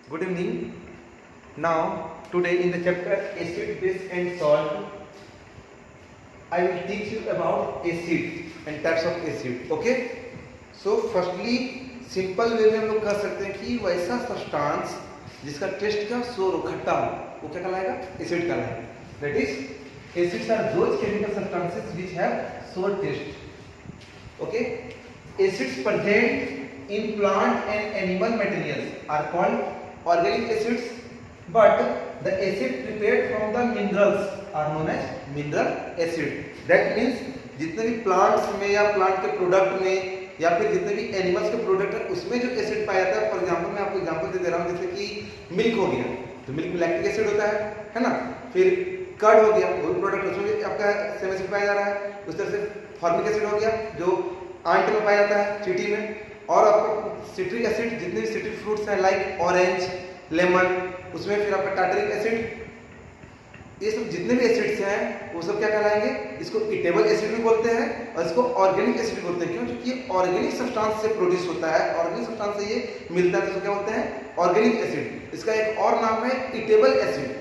Good evening. Now, today in the chapter acid, base and salt, I will teach you about acid and types of acid. Okay? So, firstly, simple way में हम लोग कह सकते हैं कि वैसा substance जिसका टेस्ट का सोर खट्टा हो वो क्या कहलाएगा? एसिड कहलाएगा. That is acids are those chemical substances which have sour taste. Okay? Acids present in plant and animal materials are called organic acids, but the acid prepared from the minerals are known as mineral acid. That means जितने भी plants में या plant के product में या फिर जितने भी एनिमल्स के प्रोडक्ट है उसमें जो एसिड पाया जाता है, फॉर एग्जांपल मैं आपको एग्जांपल दे रहा हूँ, जैसे कि मिल्क हो गया तो मिल्क में लैक्टिक एसिड होता है ना. फिर कर्ड हो गया वो भी प्रोडक्ट, उसमें भी आपका सेम एसिड पाया जा रहा है. उस तरह से फॉर्मिक एसिड हो गया जो आंट में पाया जाता है, चींटी में. और आपका सिट्रिक एसिड जितने भी सिट्रिक फ्रूट्स हैं लाइक ऑरेंज, लेमन, उसमें फिर आपका टार्टरिक एसिड. ये सब जितने भी एसिड्स हैं वो सब क्या कहलाएंगे? इसको ईटेबल एसिड भी बोलते हैं और इसको ऑर्गेनिक एसिड भी बोलते हैं. क्यों? क्योंकि ये ऑर्गेनिक सब्सटेंस से प्रोड्यूस होता है, ऑर्गेनिक सब्सटेंस से ये मिलता है, तो क्या बोलते हैं? Organic acid. इसका एक और नाम है ईटेबल एसिड.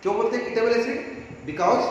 क्यों बोलते हैं eatable acid? Because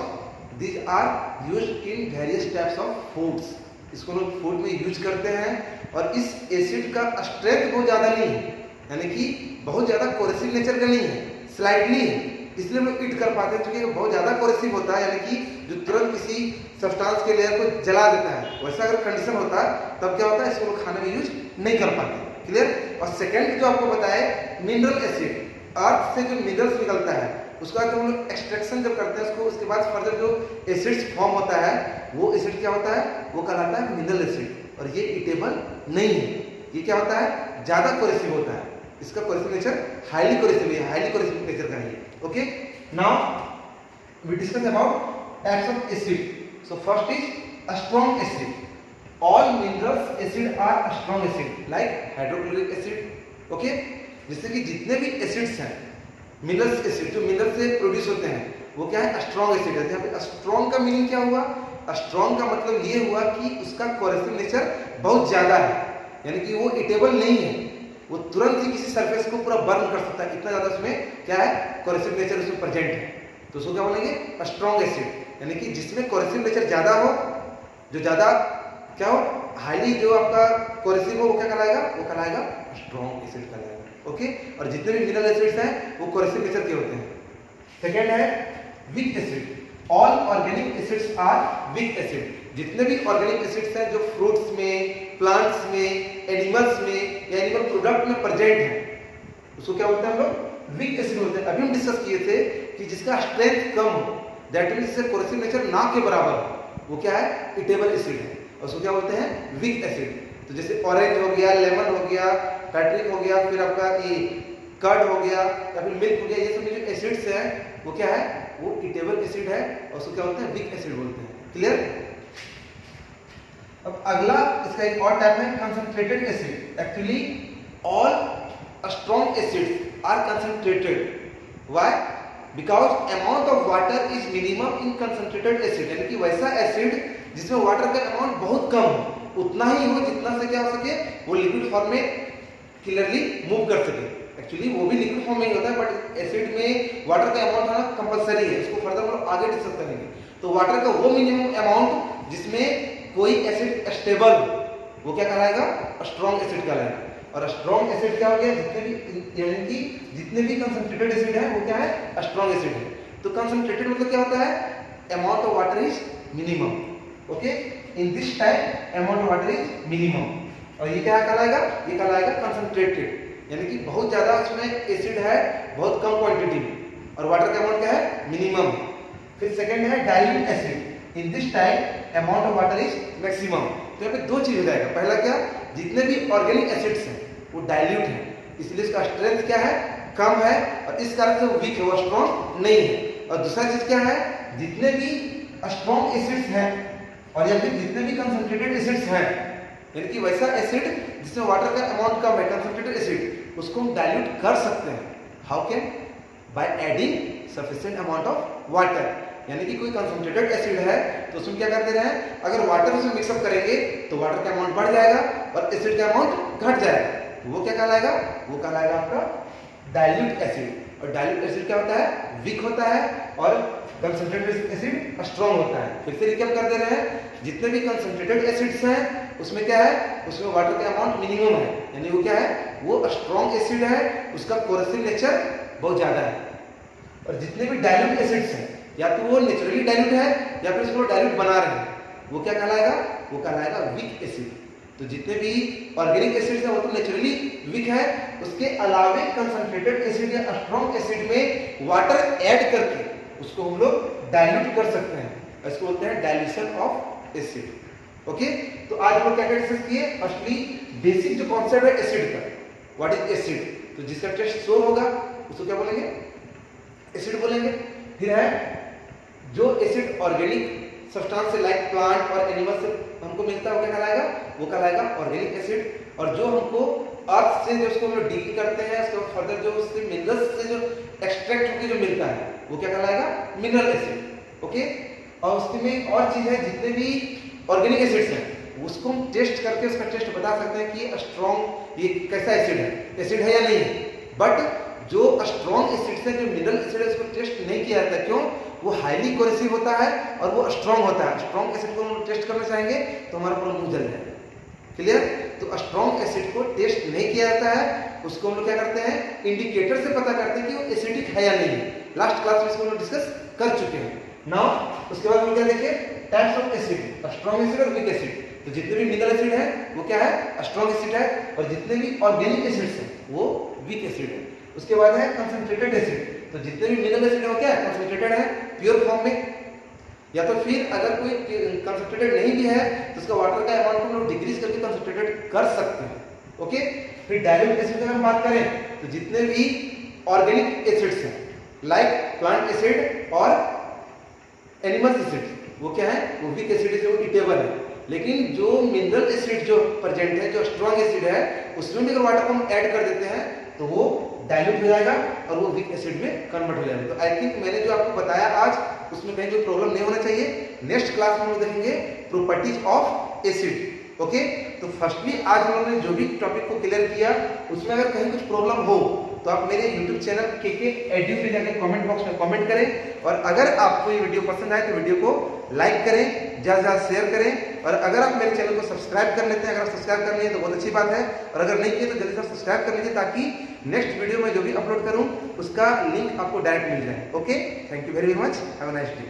these are used in various types of foods. इसको लोग फूड में यूज करते हैं और इस एसिड का स्ट्रेंथ बहुत ज़्यादा नहीं है, यानी कि बहुत ज़्यादा कोरेसिव नेचर का नहीं है, स्लाइटली है, इसलिए हम लोग ईट कर पाते हैं. क्योंकि बहुत ज़्यादा कोरेसिव होता है, यानी कि जो तुरंत किसी सब्सटेंस के लेयर को जला देता है, वैसा अगर कंडीशन होता है तब क्या होता है? इसको लोग खाने में यूज नहीं कर पाते. क्लियर? और सेकेंड जो आपको बताए मिनरल एसिड, अर्थ से जो मिनरल्स निकलता है उसका हम लोग एक्सट्रैक्शन जब करते हैं उसको, उसके बाद फर्दर जो एसिड्स फॉर्म होता है वो एसिड क्या होता है? वो कहलाता है मिनरल एसिड. और ये ईटेबल नहीं है. ये क्या होता है? ज्यादा कोरेसिव होता है. इसका कोरेसिव नेचर हाईली कोरेसिव है, हाईली कोरेसिव नेचर का है. Okay, now we discuss about types of acid. So first is a strong acid. All minerals acid are strong acid like hydrochloric acid. Okay, जैसे कि जितने भी acids हैं minerals acid जो mineral से produce होते हैं वो क्या है? स्ट्रॉन्ग एसिड है. यहाँ पे स्ट्रॉन्ग का मीनिंग क्या हुआ? स्ट्रॉन्ग का मतलब ये हुआ कि उसका कोरेसिव नेचर बहुत ज्यादा है, यानी कि वो ईटेबल नहीं है, वो तुरंत ही किसी सरफेस को पूरा बर्न कर सकता है, इतना ज्यादा उसमें क्या है? कोरेसिव नेचर उसमें प्रेजेंट है. तो उसको क्या बोलेंगे? Strong acid. यानी कि जिसमें कोरेसिव नेचर ज्यादा हो, जो ज्यादा क्या हो? हाईली जो आपका कोरेसिव हो वो क्या कहलाएगा? वो कहलाएगा स्ट्रॉन्ग एसिड कहलाएगा. ओके, और जितने भी मिनरल एसिड्स हैं वो कोरेसिव नेचर के होते हैं. सेकेंड है weak acid. All organic acids are weak acid. जितने भी ऑर्गेनिक एसिड्स हैं जो फ्रूट्स में, प्लांट्स में, एनिमल्स में या एनिमल प्रोडक्ट में प्रेजेंट हैं उसको क्या बोलते हैं हम लोग? वीक एसिड बोलते हैं. अभी हम डिस्कस किए थे कि जिसका स्ट्रेंथ कम हो, दैट मींस जिसका कोरेसिव नेचर ना के बराबर हो, वो क्या है? ईटेबल एसिड है. उसको क्या बोलते हैं? Weak acid. तो जैसे ऑरेंज हो गया, लेमन हो गया, टार्टरिक हो गया, फिर आपका ये कर्ड हो गया या फिर मिल्क हो गया, ये सब जो एसिड्स हैं वो क्या है? वो ईटेबल एसिड है और उसको क्या बोलते हैं? वीक एसिड बोलते हैं. क्लियर? अब अगला इसका एक और टाइप है concentrated acid. Actually all strong acids are concentrated. Why? Because amount of water is minimum in concentrated acid. यानी कि वैसा एसिड जिसमें वाटर का अमाउंट बहुत कम हो, उतना ही हो जितना से क्या हो सके वो लिक्विड फॉर्म में क्लियरली मूव कर सके. एक्चुअली वो भी लिक्विड फॉर्म में ही होता है, बट एसिड में वाटर का अमाउंट होना कंपलसरी है. इसको फर्दर हम लोग आगे डिस्कस करेंगे. तो वाटर का वो मिनिमम अमाउंट जिसमें कोई एसिड स्टेबल वो क्या कहलाएगा? स्ट्रॉन्ग एसिड कहलाएगा. और स्ट्रॉन्ग एसिड क्या हो गया? जितने भी यानी कि जितने भी कंसंट्रेटेड एसिड है वो क्या है? स्ट्रॉन्ग एसिड है. तो कंसंट्रेटेड मतलब क्या होता है? Amount of water is minimum. Okay, in this type amount of water is minimum. और ये क्या कहलाएगा? ये कहलाएगा कंसंट्रेटेड. यानी कि बहुत ज्यादा उसमें एसिड है बहुत कम क्वांटिटी में और वाटर का अमाउंट क्या है? मिनिमम. फिर सेकंड है dilute acid. In this type amount of water is maximum. तो यहाँ पे दो चीज हो जाएगा. पहला क्या? जितने भी ऑर्गेनिक एसिड्स हैं वो डाइल्यूट है, इसलिए इसका स्ट्रेंथ क्या है? कम है और इस कारण से वो वीक है, वो स्ट्रॉन्ग नहीं है. और दूसरा चीज क्या है? जितने भी स्ट्रॉन्ग एसिड्स हैं और या फिर जितने भी कंसंट्रेटेड एसिड्स हैं, यानी कि वैसा एसिड जिसमें वाटर का अमाउंट कम है, कंसंट्रेटेड एसिड, उसको हम डाइल्यूट कर सकते हैं. How can? By adding sufficient amount of water. यानी कि कोई कंसंट्रेटेड एसिड है तो उसमें क्या कर दे रहे हैं? अगर वाटर उसमें मिक्सअप करेंगे तो वाटर का अमाउंट बढ़ जाएगा और एसिड का अमाउंट घट जाएगा. वो क्या कहलाएगा, वो कहलाएगा आपका डाइल्यूट एसिड। और डाइल्यूट एसिड क्या होता है, वीक होता है, और कंसंट्रेटेड एसिड स्ट्रॉन्ग होता है। फिर से रिकैप कर दे रहे हैं, जितने भी कंसंट्रेटेड एसिड्स हैं उसमें क्या है, उसमें वाटर का अमाउंट मिनिमम है, यानी वो क्या है, वो स्ट्रॉन्ग एसिड है, उसका कोरेसिव नेचर बहुत ज्यादा है। और जितने भी डाइल्यूट एसिड्स हैं, या तो वो नेचुरली डाइल्यूट है या फिर उसको डाइल्यूट बना रहे हैं, वो क्या कहलाएगा, वो कहलाएगा वीक एसिड। तो जितने भी ऑर्गेनिक एसिड्स हैं वो तो नेचुरली वीक है, उसके अलावे कंसंट्रेटेड एसिड या स्ट्रॉन्ग एसिड में वाटर ऐड करके उसको हम लोग डाइल्यूट कर सकते हैं, इसको बोलते हैं डाइल्यूशन ऑफ एसिड। ओके, तो आज हम लोग क्या डिस्कस किए, फर्स्टली बेसिक जो कॉन्सेप्ट है एसिड का, व्हाट इज एसिड। तो जिसका टेस्ट श्योर होगा उसको क्या बोलेंगे, एसिड बोलेंगे। फिर है जो एसिड ऑर्गेनिक सब्सटेंस से लाइक प्लांट और एनिमल से हमको मिलता है वो क्या कहलाएगा, वो कहलाएगा ऑर्गेनिक एसिड। और जो हमको अर्थ से जो उसको हम लोग डील करते हैं, उसके फर्दर जो उससे मिनरल्स से जो एक्सट्रैक्ट होकर जो मिलता है वो क्या कहलाएगा, मिनरल एसिड। ओके, और उसके में और चीज है, जितने भी ऑर्गेनिक एसिड्स हैं उसको हम टेस्ट करके उसका टेस्ट बता सकते हैं कि स्ट्रॉन्ग ये कैसा एसिड है या नहीं है। बट जो स्ट्रॉन्ग एसिड्स हैं, जो मिनरल एसिड है, उसको टेस्ट नहीं किया जाता। क्यों, वो हाईली कोरेसिव होता है और वो स्ट्रॉन्ग होता है। स्ट्रॉन्ग एसिड को हम टेस्ट करना चाहेंगे तो हमारा पूरा मुंह जल जाएगा। क्लियर, तो स्ट्रॉन्ग एसिड को टेस्ट नहीं किया जाता है, उसको हम लोग क्या करते हैं, इंडिकेटर से पता करते हैं कि वो एसिडिक है या नहीं है। लास्ट क्लास में इसको हम लोग डिस्कस कर चुके हैं। नाउ उसके बाद हम क्या देखें, types of acid, strong acid और वीक एसिड। तो जितने भी मिनरल एसिड है वो क्या है, स्ट्रॉन्ग एसिड है, और जितने भी ऑर्गेनिक एसिड्स हैं वो वीक एसिड है। उसके बाद है कंसंट्रेटेड एसिड। तो जितने भी मिनरल एसिड है वो क्या है, कंसंट्रेटेड है प्योर फॉर्म में, या तो फिर अगर कोई कंसंट्रेटेड नहीं भी है तो उसका वाटर का अमाउंट हम लोग डिक्रीज करके कंसंट्रेटेड कर सकते हैं। ओके, फिर डाइल्यूट एसिड की हम बात करें तो जितने भी ऑर्गेनिक एसिड्स हैं लाइक प्लांट एसिड और एनिमल एसिड वो क्या है, वो वीक एसिड है, वो ईटेबल है। लेकिन जो मिनरल एसिड जो प्रेजेंट है, जो स्ट्रॉन्ग एसिड है, उसमें भी अगर वाटर को हम ऐड कर देते हैं तो वो डाइल्यूट हो जाएगा और वो वीक एसिड में कन्वर्ट हो जाएगा। तो आई थिंक मैंने जो आपको बताया आज उसमें कहीं कोई प्रॉब्लम नहीं होना चाहिए। नेक्स्ट क्लास में हम देखेंगे प्रॉपर्टीज ऑफ एसिड। ओके, तो फर्स्टली आज हम लोगों ने जो भी टॉपिक को क्लियर किया उसमें अगर कहीं कुछ प्रॉब्लम हो तो आप मेरे YouTube चैनल KK Edu पे जाकर कमेंट बॉक्स में कमेंट करें। और अगर आपको ये वीडियो पसंद आए तो वीडियो को लाइक करें, ज़्यादा से ज़्यादा शेयर करें। और अगर आप मेरे चैनल को सब्सक्राइब कर लेते हैं, अगर आप सब्सक्राइब कर लिए तो बहुत अच्छी बात है, और अगर नहीं किए तो जल्दी से सब्सक्राइब कर लीजिए ताकि नेक्स्ट वीडियो में जो भी अपलोड करूँ उसका लिंक आपको डायरेक्ट मिल जाए। Okay, thank you very much, have a nice day.